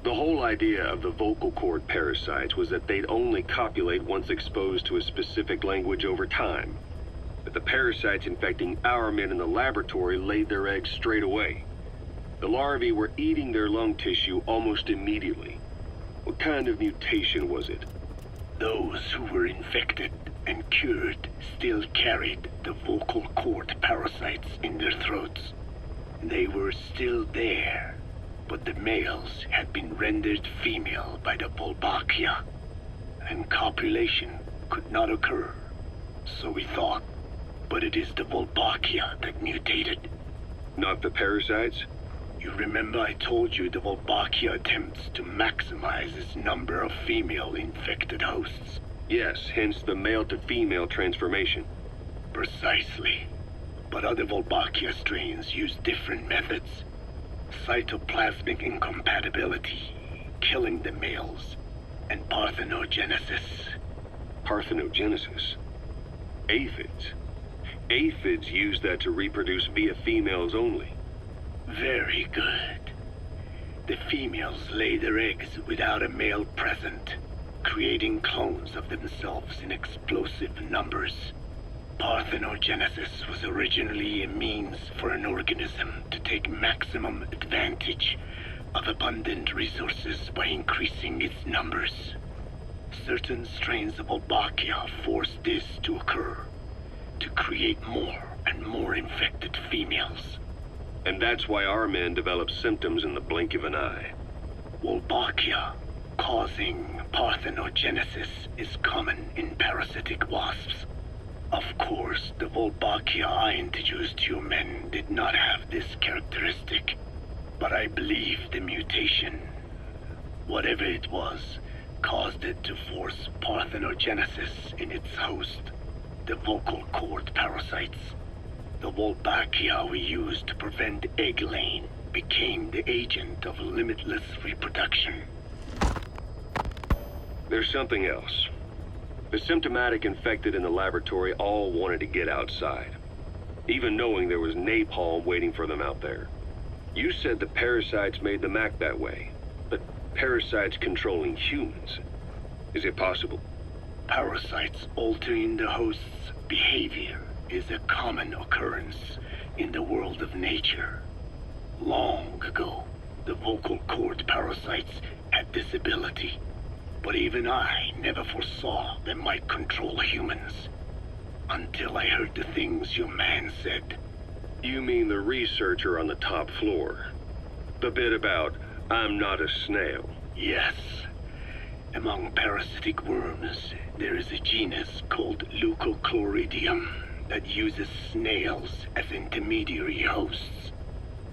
The whole idea of the vocal cord parasites was that they'd only copulate once exposed to a specific language over time. But the parasites infecting our men in the laboratory laid their eggs straight away. The larvae were eating their lung tissue almost immediately. What kind of mutation was it? Those who were infected and cured still carried the vocal cord parasites in their throats. They were still there, but the males had been rendered female by the Wolbachia, and copulation could not occur, so we thought. But it is the Wolbachia that mutated. Not the parasites? You remember I told you the Wolbachia attempts to maximize its number of female infected hosts? Yes, hence the male-to-female transformation. Precisely. But other Wolbachia strains use different methods. Cytoplasmic incompatibility, killing the males, and parthenogenesis. Parthenogenesis? Aphids? Aphids use that to reproduce via females only. Very good. The females lay their eggs without a male present, creating clones of themselves in explosive numbers. Parthenogenesis was originally a means for an organism to take maximum advantage of abundant resources by increasing its numbers. Certain strains of Wolbachia force this to occur, to create more and more infected females. And that's why our men develop symptoms in the blink of an eye. Wolbachia causing parthenogenesis is common in parasitic wasps. Of course, the Wolbachia I introduced to you men did not have this characteristic, but I believe the mutation, whatever it was, caused it to force parthenogenesis in its host, the vocal cord parasites. The Wolbachia we used to prevent egg laying became the agent of limitless reproduction. There's something else. The symptomatic infected in the laboratory all wanted to get outside, even knowing there was napalm waiting for them out there. You said the parasites made them act that way, but parasites controlling humans. Is it possible? Parasites altering the host's behavior is a common occurrence in the world of nature. Long ago, the vocal cord parasites had this ability, but even I never foresaw they might control humans. Until I heard the things your man said. You mean the researcher on the top floor? The bit about, I'm not a snail. Yes. Among parasitic worms, there is a genus called Leucochloridium that uses snails as intermediary hosts.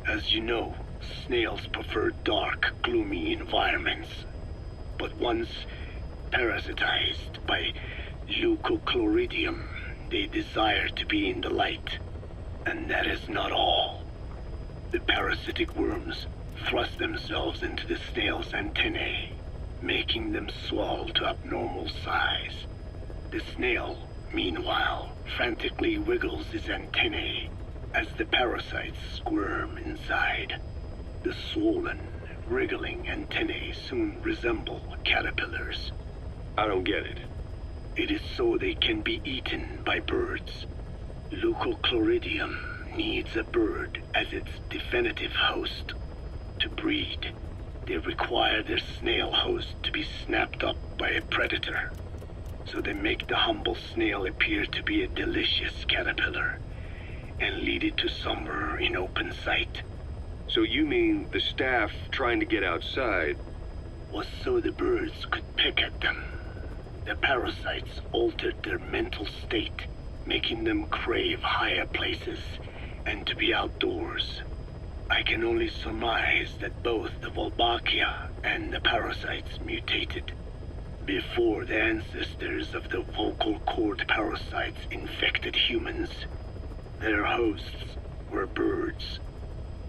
As you know, snails prefer dark, gloomy environments. But once parasitized by Leucochloridium, they desire to be in the light. And that is not all. The parasitic worms thrust themselves into the snail's antennae, making them swell to abnormal size. The snail, meanwhile, frantically wiggles his antennae as the parasites squirm inside. The swollen, wriggling antennae soon resemble caterpillars. I don't get it. It is so they can be eaten by birds. Leucochloridium needs a bird as its definitive host. To breed, they require their snail host to be snapped up by a predator. So they make the humble snail appear to be a delicious caterpillar and lead it to somewhere in open sight. So you mean the staff trying to get outside was so the birds could pick at them. The parasites altered their mental state, making them crave higher places and to be outdoors. I can only surmise that both the Wolbachia and the parasites mutated before the ancestors of the vocal cord parasites infected humans. Their hosts were birds.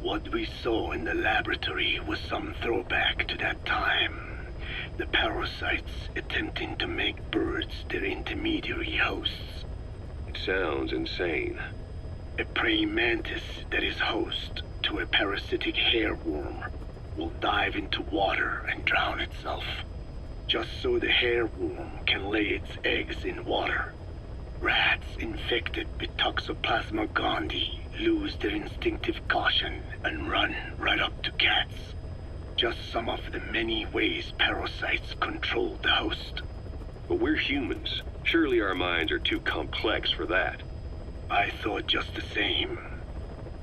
What we saw in the laboratory was some throwback to that time. The parasites attempting to make birds their intermediary hosts. It sounds insane. A praying mantis that is host to a parasitic hairworm will die dive into water and drown itself, just so the hairworm can lay its eggs in water. Rats infected with Toxoplasma gondii lose their instinctive caution and run right up to cats. Just some of the many ways parasites control the host. But we're humans. Surely our minds are too complex for that. I thought just the same.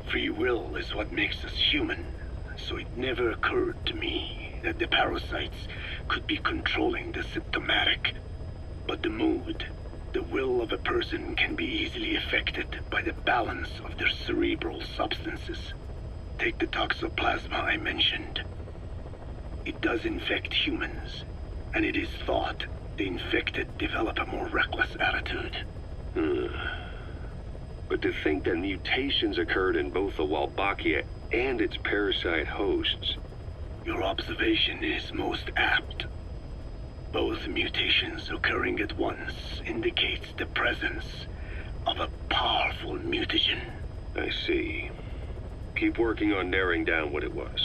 Free will is what makes us human, so it never occurred to me that the parasites could be controlling the symptomatic. But the mood, the will of a person can be easily affected by the balance of their cerebral substances. Take the toxoplasma I mentioned. It does infect humans, and it is thought the infected develop a more reckless attitude. But to think that mutations occurred in both the Wolbachia and its parasite hosts. Your observation is most apt. Both mutations occurring at once indicates the presence of a powerful mutagen. I see. Keep working on narrowing down what it was.